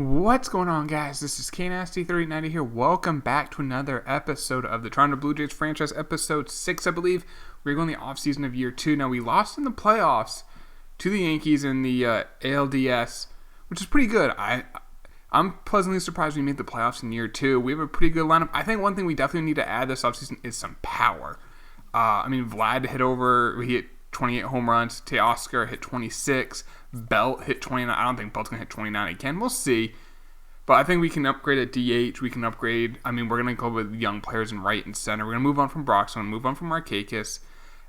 What's going on, guys? This is KNasty3890 here. Welcome back to another episode of the Toronto Blue Jays franchise, episode 6, I believe. We're going the offseason of year 2. Now, we lost in the playoffs to the Yankees in the ALDS, which is pretty good. I'm pleasantly surprised we made the playoffs in year 2. We have a pretty good lineup. I think one thing we definitely need to add this offseason is some power. Vlad he hit 28 home runs. Teoscar hit 26. Belt hit 29. I don't think Belt's going to hit 29 again. We'll see. But I think we can upgrade at DH. We can upgrade. We're going to go with young players in right and center. We're going to move on from Broxton, move on from Markakis.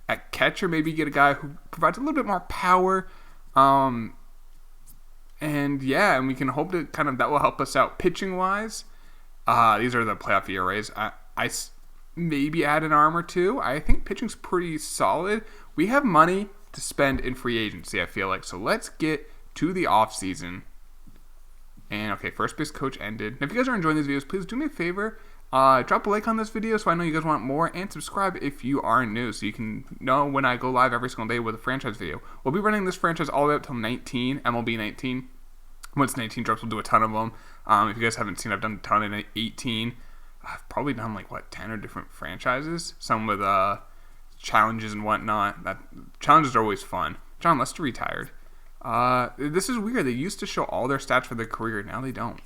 At catcher, maybe get a guy who provides a little bit more power. And we can hope to that will help us out pitching-wise. These are the playoff ERAs. I maybe add an arm or two. I think pitching's pretty solid. We have money to spend in free agency, I feel like. So let's get to the offseason. And okay, first base coach ended. Now, if you guys are enjoying these videos, please do me a favor. Drop a like on this video so I know you guys want more, and subscribe if you are new so you can know when I go live every single day with a franchise video. We'll be running this franchise all the way up till 19, MLB 19. Once 19 drops, we'll do a ton of them. If you guys haven't seen, I've done a ton in 18. I've probably done 10 or different franchises. Some with challenges and whatnot. Challenges are always fun. John Lester retired. This is weird. They used to show all their stats for their career. Now they don't.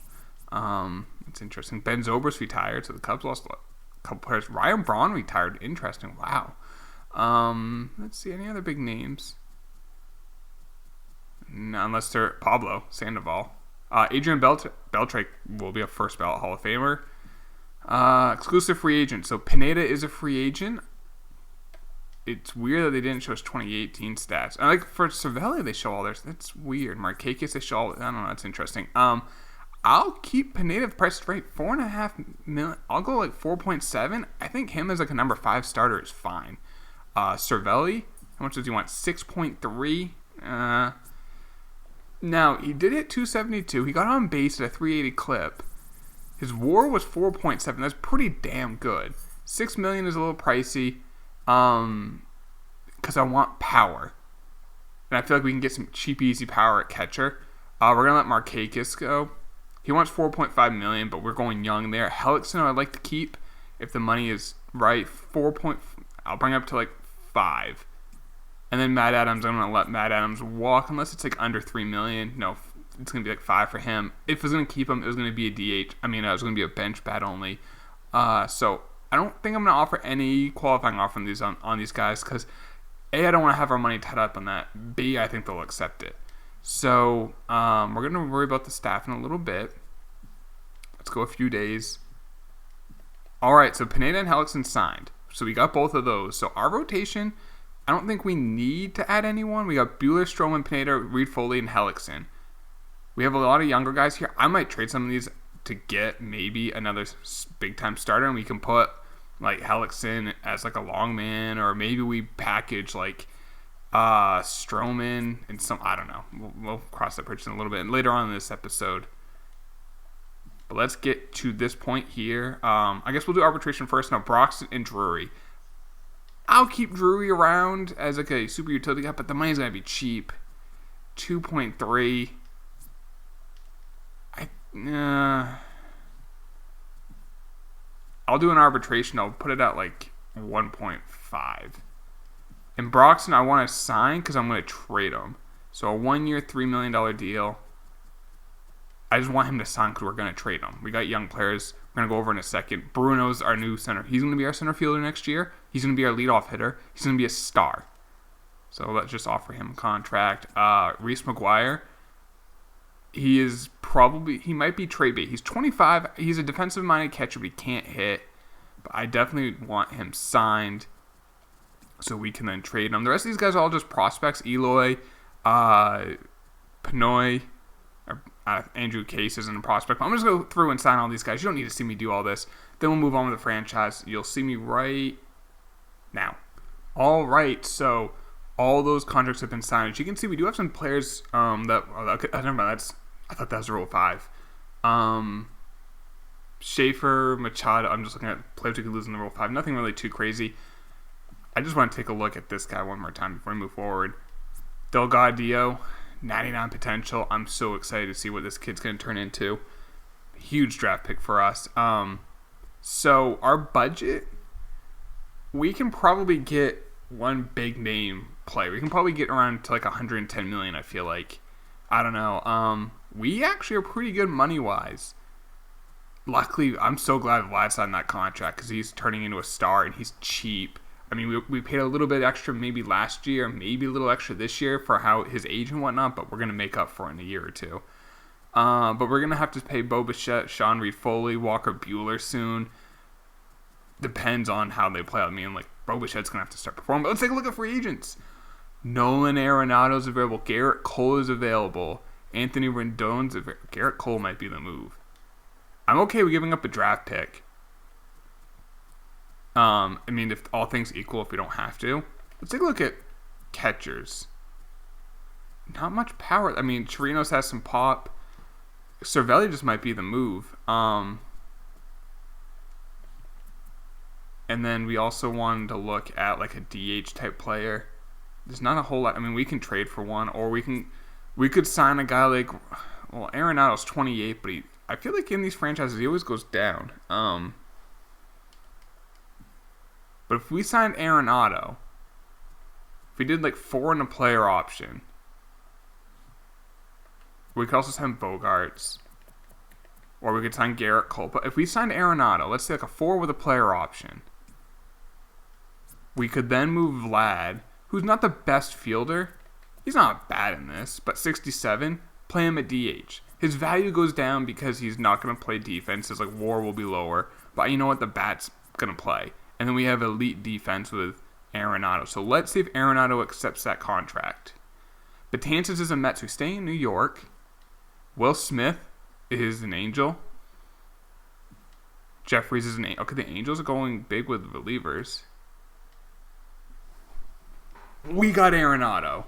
It's interesting. Ben Zobrist retired, so the Cubs lost a couple players. Ryan Braun retired. Interesting. Wow. Let's see. Any other big names? No, unless they're Pablo Sandoval. Adrian Beltre will be a first ballot Hall of Famer. Exclusive free agent. So Pineda is a free agent. It's weird that they didn't show us 2018 stats. And for Cervelli, they show all theirs. That's weird. Markakis, they show all. I don't know. That's interesting. I'll keep Pineda priced right. $4.5 million. I'll go 4.7. I think him as a number 5 starter is fine. Cervelli, how much does he want? 6.3. Now he did hit 272. He got on base at a 380 clip. His WAR was 4.7. That's pretty damn good. $6 million is a little pricey. Because I want power. And I feel like we can get some cheap, easy power at catcher. We're going to let Markakis go. He wants $4.5 million, but we're going young there. Hellickson I'd like to keep if the money is right. I'll bring it up to 5. And then Matt Adams, I'm going to let Matt Adams walk unless it's under $3 million. No, it's going to be 5 for him. If I was going to keep him, it was going to be a DH. It was going to be a bench bat only. So I don't think I'm going to offer any qualifying offer on these guys because A, I don't want to have our money tied up on that. B, I think they'll accept it. So we're going to worry about the staff in a little bit. Let's go a few days. All right, so Pineda and Hellickson signed. So we got both of those. So our rotation, I don't think we need to add anyone. We got Buehler, Stroman, Pineda, Reed Foley, and Hellickson. We have a lot of younger guys here. I might trade some of these to get maybe another big-time starter, and we can put Hellickson as a long man, or maybe we package Stroman and some. I don't know. We'll cross that bridge in a little bit and later on in this episode. But let's get to this point here. I guess we'll do arbitration first. Now, Broxton and Drury. I'll keep Drury around as a super utility guy, but the money's gonna be cheap. 2.3. I'll do an arbitration. I'll put it at 1.5. And Broxton, I want to sign because I'm going to trade him. So a 1-year, $3 million deal. I just want him to sign because we're going to trade him. We got young players. We're going to go over in a second. Bruno's our new center. He's going to be our center fielder next year. He's going to be our leadoff hitter. He's going to be a star. So let's just offer him a contract. Reese McGuire. He might be trade bait. He's 25. He's a defensive-minded catcher, but he can't hit. But I definitely want him signed so we can then trade him. The rest of these guys are all just prospects. Eloy, Pinoy, Andrew Case isn't a prospect. I'm just going to go through and sign all these guys. You don't need to see me do all this. Then we'll move on with the franchise. You'll see me right now. All right, so all those contracts have been signed. As you can see, we do have some players I thought that was Rule 5. Schaefer, Machado. I'm just looking at players who could lose in the Rule 5. Nothing really too crazy. I just want to take a look at this guy one more time before we move forward. Delgadillo. 99 potential. I'm so excited to see what this kid's going to turn into. Huge draft pick for us. So our budget, we can probably get one big name player. We can probably get around to like 110 million, I feel like. I don't know. We actually are pretty good money-wise. Luckily, I'm so glad Vlad signed that contract because he's turning into a star and he's cheap. I mean, we paid a little bit extra maybe last year, maybe a little extra this year for how his age and whatnot, but we're going to make up for it in a year or two. But we're going to have to pay Bo Bichette, Sean Reed-Foley, Walker Buehler soon. Depends on how they play. I mean, like, Bo Bichette's going to have to start performing. But let's take a look at free agents. Nolan Arenado's available. Garrett Cole is available. Anthony Rendon's available. Garrett Cole might be the move. I'm okay with giving up a draft pick. I mean, if all things equal, if we don't have to. Let's take a look at catchers. Not much power. I mean, Chirinos has some pop. Cervelli just might be the move. And then we also wanted to look at like a DH type player. There's not a whole lot. I mean, we can trade for one, or we could sign a guy like, well, Arenado's 28, but I feel like in these franchises he always goes down. But if we signed Arenado, if we did like 4 in a player option, we could also sign Bogarts, or we could sign Garrett Cole. But if we signed Arenado, let's say like a 4 with a player option, we could then move Vlad, who's not the best fielder. He's not bad in this, but 67, play him at DH. His value goes down because he's not going to play defense. His like WAR will be lower, but you know what? The bat's going to play. And then we have elite defense with Arenado. So let's see if Arenado accepts that contract. Betances is a Met, so he's staying in New York. Will Smith is an Angel. Jeffries is an Angel. Okay, the Angels are going big with relievers. We got Arenado.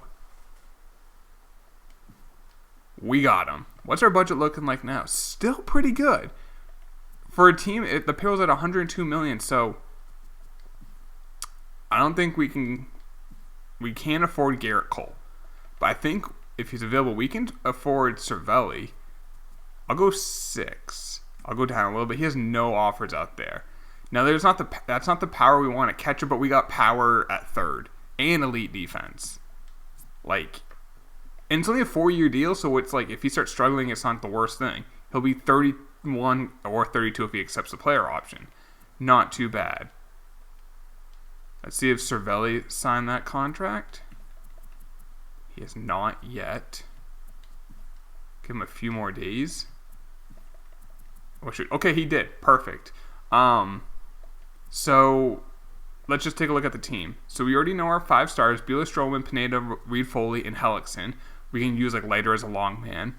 We got him. What's our budget looking like now? Still pretty good. For a team, the payroll's at 102 million, so I don't think we can't afford Garrett Cole. But I think if he's available, we can afford Cervelli. I'll go 6. I'll go down a little bit. He has no offers out there. Now, that's not the power we want at catcher, but we got power at third and elite defense. Like, and it's only a 4-year deal, so it's like if he starts struggling, it's not the worst thing. He'll be 31 or 32 if he accepts the player option. Not too bad. Let's see if Cervelli signed that contract. He has not yet. Give him a few more days. Okay, he did. Perfect. So let's just take a look at the team. So we already know our 5 stars: Buehler, Stroman, Pineda, Reed-Foley, and Hellickson. We can use like Leiter as a long man.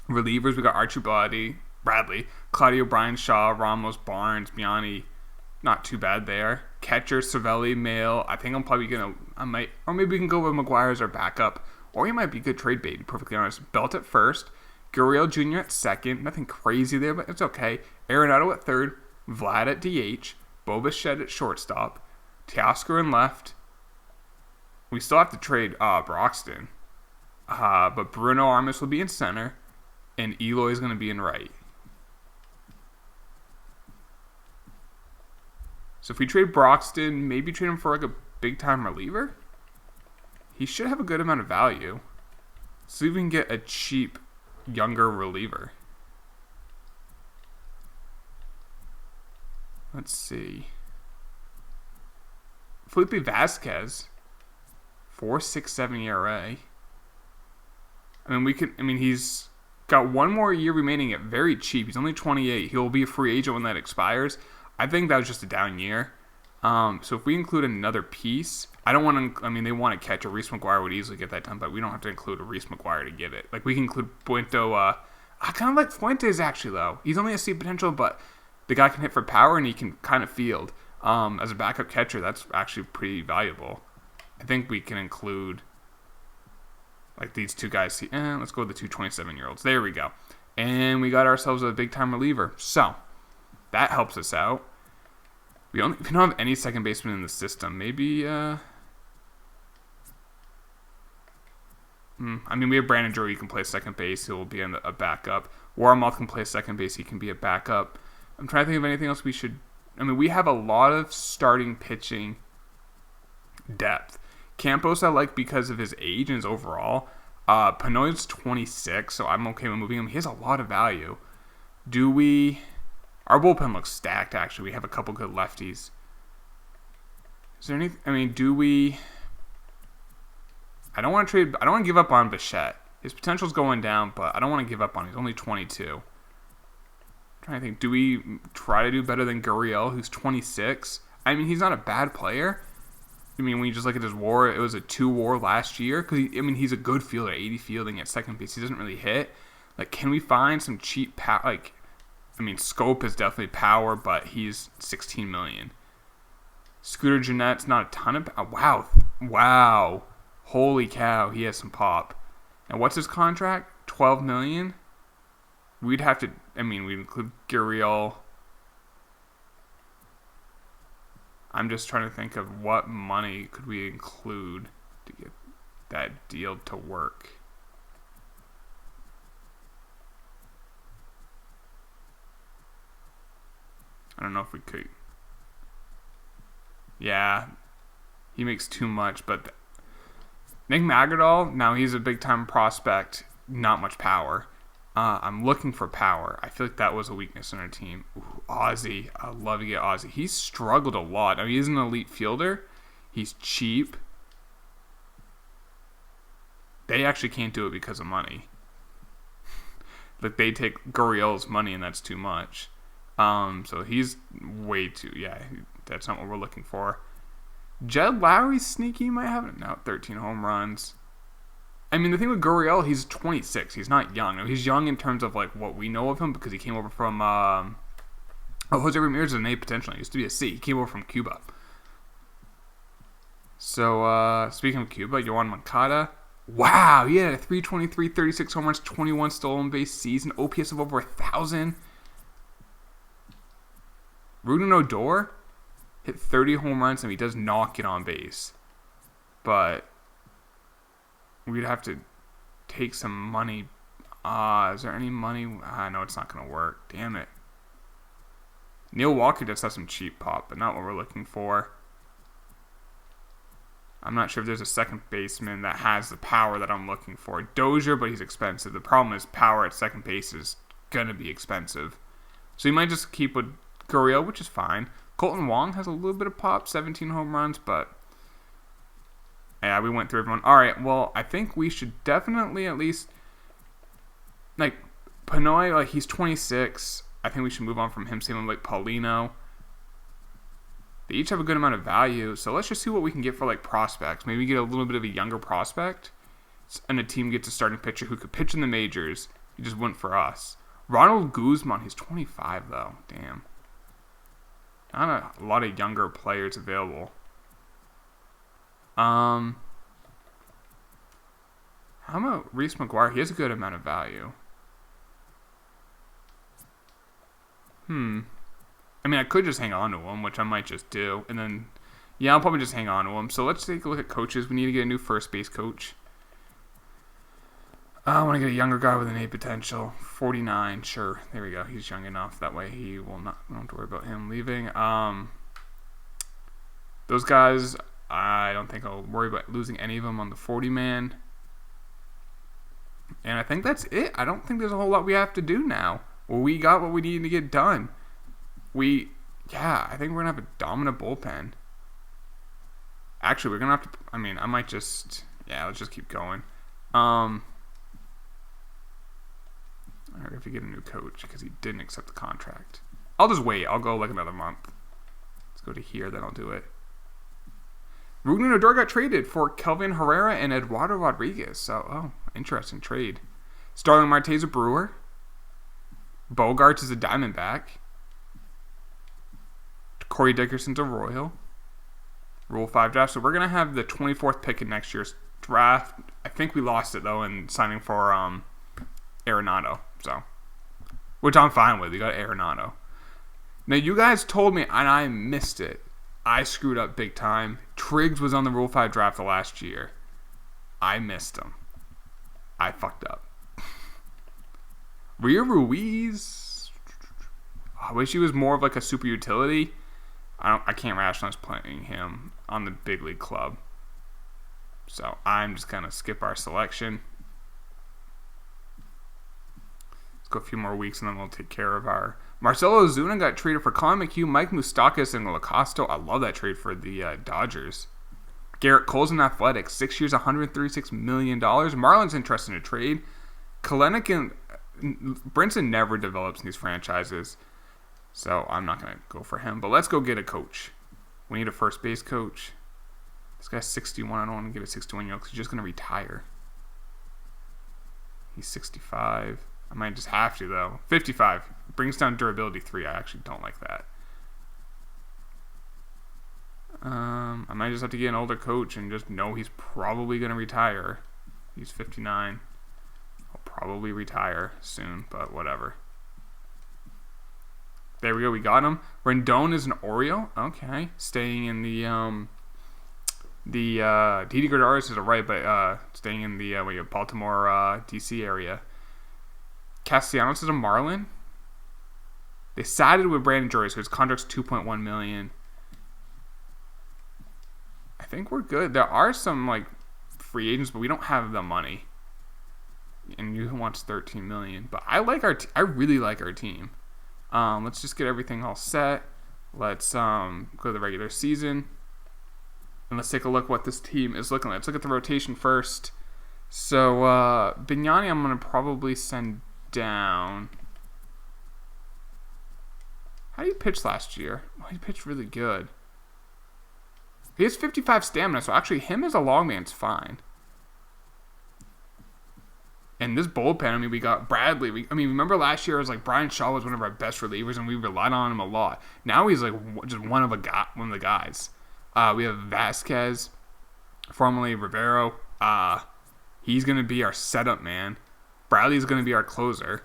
Relievers, we got Archie Bradley, Claudio Bryan, Shaw, Ramos, Barnes, Biani. Not too bad there. Catcher, Cervelli, Mail. I think I'm probably or maybe we can go with McGuire as our backup. Or he might be good trade bait, to be perfectly honest. Belt at first. Gurriel Jr. at second. Nothing crazy there, but it's okay. Arenado at third. Vlad at DH. Bo Bichette at shortstop. Teoscar in left. We still have to trade Broxton. But Bruno Armas will be in center. And Eloy is going to be in right. So if we trade Broxton, maybe trade him for like a big-time reliever? He should have a good amount of value. So we can get a cheap, younger reliever. Let's see. Felipe Vasquez. 4.67 ERA. He's got 1 more year remaining at very cheap. He's only 28. He'll be a free agent when that expires. I think that was just a down year. So if we include another piece, they want to catch a Reese McGuire would easily get that done, but we don't have to include a Reese McGuire to get it. Like, we can include Puento. I kind of like Fuentes, actually, though. He's only a C potential, but the guy can hit for power, and he can kind of field. As a backup catcher, that's actually pretty valuable. I think we can include, like, these 2 guys. Let's go with the 2 27-year-olds. There we go. And we got ourselves a big-time reliever. So, that helps us out. We don't have any second baseman in the system. Maybe I mean, we have Brandon Drury. He can play second base. He will be a backup. Warmoth can play second base. He can be a backup. I'm trying to think of anything else we should. I mean, we have a lot of starting pitching depth. Campos I like because of his age and his overall. Panoy's 26, so I'm okay with moving him. He has a lot of value. Our bullpen looks stacked, actually. We have a couple good lefties. Is there anything? I mean, I don't want to give up on Bichette. His potential's going down, but I don't want to give up on him. He's only 22. I'm trying to think. Do we try to do better than Gurriel, who's 26? I mean, he's not a bad player. I mean, when you just look at his WAR, it was a 2 WAR last year. Because he's a good fielder, 80 fielding at second base. He doesn't really hit. Like, can we find some cheap power? Like, I mean, Scope is definitely power, but he's $16 million. Scooter Jeanette's not a ton of. Wow. Holy cow, he has some pop. And what's his contract? $12 million? We'd have to. I mean, we'd include Gurriel. I'm just trying to think of what money could we include to get that deal to work. I don't know if we could. Yeah, he makes too much, but Nick Magradal, now he's a big-time prospect, not much power. I'm looking for power. I feel like that was a weakness in our team. Ooh, Ozzie. I'd love to get Ozzie. He's struggled a lot. I mean, he's an elite fielder. He's cheap. They actually can't do it because of money. Like, they take Gurriel's money, and that's too much. So he's way too... Yeah, that's not what we're looking for. Jed Lowry's sneaky. Might have now 13 home runs. I mean, the thing with Gurriel, he's 26. He's not young. I mean, he's young in terms of like what we know of him because he came over from Jose Ramirez is an A potential. He used to be a C. He came over from Cuba. So speaking of Cuba, Yohan Moncada. Wow, he had a 323, 36 home runs, 21 stolen base season, OPS of over 1,000. Rudin Odor hit 30 home runs and he does not get on base. But we'd have to take some money. Is there any money? No, it's not going to work. Damn it. Neil Walker does have some cheap pop, but not what we're looking for. I'm not sure if there's a second baseman that has the power that I'm looking for. Dozier, but he's expensive. The problem is power at second base is going to be expensive. So you might just keep with Gurriel, which is fine. Colton Wong has a little bit of pop, 17 home runs, but yeah, we went through everyone. All right, well, I think we should definitely at least, like, Panoy, like, he's 26. I think we should move on from him. Same with, like, Paulino. They each have a good amount of value, so let's just see what we can get for, like, prospects. Maybe get a little bit of a younger prospect, and a team gets a starting pitcher who could pitch in the majors. He just went for us. Ronald Guzman, he's 25, though. Damn. Not a lot of younger players available. How about Reese McGuire? He has a good amount of value. I mean, I could just hang on to him, which I might just do. And then, yeah, I'll probably just hang on to him. So let's take a look at coaches. We need to get a new first base coach. I want to get a younger guy with an A potential. 49, sure. There we go. He's young enough. That way he will not, I don't have to worry about him leaving. Those guys, I don't think I'll worry about losing any of them on the 40-man. And I think that's it. I don't think there's a whole lot we have to do now. Well, we got what we needed to get done. I think we're going to have a dominant bullpen. Actually, we're going to have to, I mean, I might just, let's just keep going. I have to get a new coach because he didn't accept the contract. I'll just wait. I'll go like another month. Let's go to here, then I'll do it. Rudin Odor got traded for Kelvin Herrera and Eduardo Rodriguez. So, interesting trade. Starling Marte's a Brewer. Bogarts is a Diamondback. Corey Dickerson's a Royal. Rule 5 draft. So we're going to have the 24th pick in next year's draft. I think we lost it, though, in signing for Arenado. So, which I'm fine with. You got Arenado. Now, you guys told me, and I missed it. I screwed up big time. Triggs was on the Rule 5 draft the last year. I missed him. I fucked up. Rio Ruiz. I wish he was more of like a super utility. I can't rationalize playing him on the big league club. So I'm just going to skip our selection. Let's go a few more weeks and then we'll take care of our... Marcelo Ozuna got traded for Colin McHugh, Mike Moustakas, and Lacosto. I love that trade for the Dodgers. Garrett Cole's in Athletics, 6 years, $136 million. Marlins interested in a trade. Kalenic and Brinson never develops in these franchises, so I'm not going to go for him. But let's go get a coach. We need a first base coach. This guy's 61. I don't want to get a 61-year-old because he's just going to retire. He's 65. I might just have to, though. 55. Brings down durability 3. I actually don't like that. I might just have to get an older coach and just know he's probably going to retire. He's 59. He'll probably retire soon, but whatever. There we go. We got him. Rendon is an Oriole. Okay. Staying in the Didi Gregorius is a right, but staying in the Baltimore, D.C. area. Castellanos is a Marlin. They sided with Brandon Drury, so his contract's $2.1 million. I think we're good. There are some like free agents, but we don't have the money. And Newton wants $13 million, but I really like our team. Let's just get everything all set. Let's go to the regular season, and let's take a look what this team is looking like. Let's look at the rotation first. So Bignani, I'm gonna probably send down. How did he pitch last year? Well, he pitched really good. He has 55 stamina, so actually him as a longman's fine. And this bullpen, I mean, we got Bradley. Remember last year it was like Brian Shaw was one of our best relievers, and we relied on him a lot. Now he's like just one of the guys. We have Vasquez, formerly Rivero. He's going to be our setup man. Bradley's going to be our closer.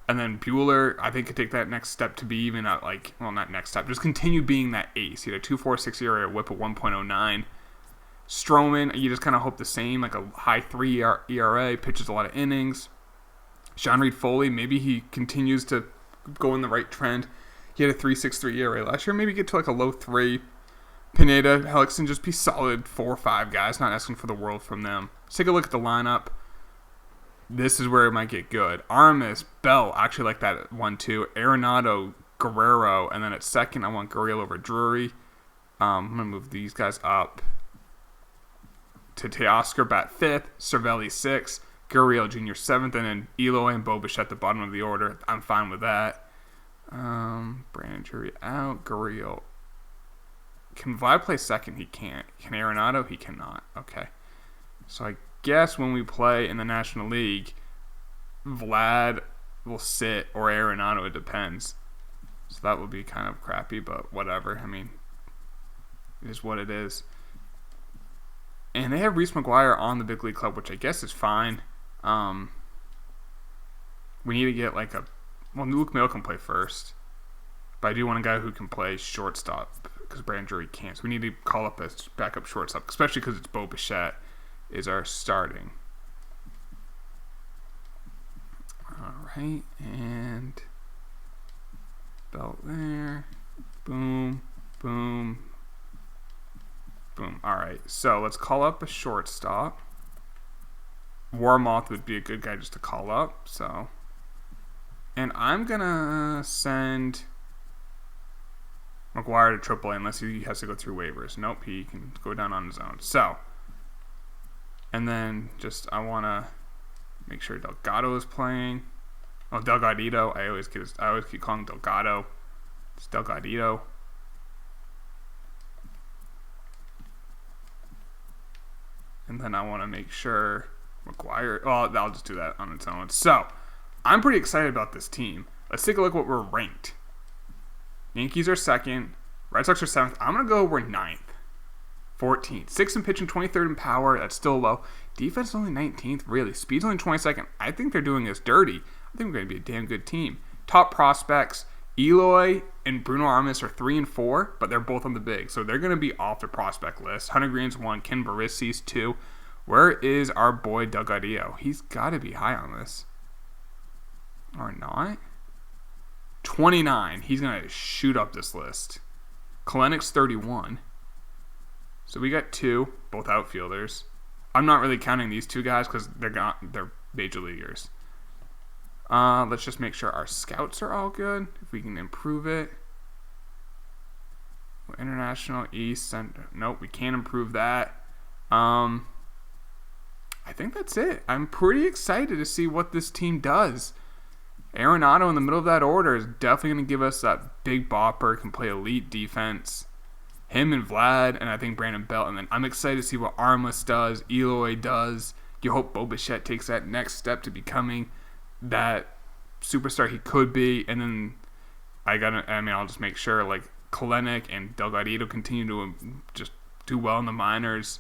And then Buehler, I think, could take that next step to be even at not next step, just continue being that ace. He had a 2.46 ERA, a whip of 1.09. Stroman, you just kind of hope the same, like a high 3 ERA, pitches a lot of innings. Sean Reed Foley, maybe he continues to go in the right trend. He had a 3.63 ERA last year, maybe get to like a low 3. Pineda, Hellickson, just be solid 4 or 5 guys, not asking for the world from them. Let's take a look at the lineup. This is where it might get good. Aramis, Bell, actually like that at 1-2. Arenado, Guerrero, and then at second, I want Gurriel over Drury. I'm going to move these guys up to Teoscar bat 5th, Cervelli 6th, Gurriel Jr. 7th, and then Eloy and Bo Bichette at the bottom of the order. I'm fine with that. Brandon Drury out. Gurriel. Can Vlad play second? He can't. Can Arenado? He cannot. Okay. So I guess when we play in the National League, Vlad will sit or Arenado. It depends. So that would be kind of crappy, but whatever. I mean, it is what it is. And they have Reese McGuire on the big league club, which I guess is fine. We need to get Luke Mail can play first. But I do want a guy who can play shortstop because Brandon Drury can't. So we need to call up a backup shortstop, especially because it's Bo Bichette is our starting. All right, and belt there. Boom, boom, boom. All right, so let's call up a shortstop. Warmoth would be a good guy just to call up. So, and I'm gonna send McGuire to AAA unless he has to go through waivers. Nope, he can go down on his own. So, and then I want to make sure Delgado is playing. Oh, Delgadito. I always keep calling him Delgado. It's Delgadito. And then I want to make sure McGuire. Well, I'll just do that on its own. So, I'm pretty excited about this team. Let's take a look at what we're ranked. Yankees are second. Red Sox are 7th. I'm going to go we're 9th. 14th. 6th in pitching, 23rd in power. That's still low. Defense is only 19th. Really. Speed's only 22nd. I think they're doing us dirty. I think we're going to be a damn good team. Top prospects. Eloy and Bruno Aramis are 3 and 4, but they're both on the big. So they're going to be off the prospect list. Hunter Green's 1. Ken Barissy's 2. Where is our boy Doug Audio? He's got to be high on this. Or not? 29. He's going to shoot up this list. Klenek's 31. So we got 2, both outfielders. I'm not really counting these 2 guys because they're major leaguers. Let's just make sure our scouts are all good. If we can improve it. International East Center. Nope, we can't improve that. I think that's it. I'm pretty excited to see what this team does. Arenado in the middle of that order is definitely going to give us that big bopper, can play elite defense. Him and Vlad, and I think Brandon Belt. And then I'm excited to see what Armless does, Eloy does. You hope Bo Bichette takes that next step to becoming that superstar he could be. And then I'll just make sure like Kelenic and Doug Audio continue to just do well in the minors.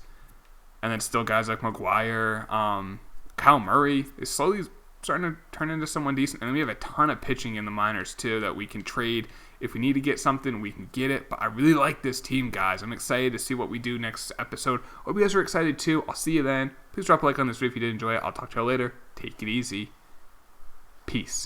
And then still guys like McGuire. Kyle Murray is slowly starting to turn into someone decent. And then we have a ton of pitching in the minors too that we can trade. If we need to get something, we can get it. But I really like this team, guys. I'm excited to see what we do next episode. Hope you guys are excited too. I'll see you then. Please drop a like on this video if you did enjoy it. I'll talk to you later. Take it easy. Peace.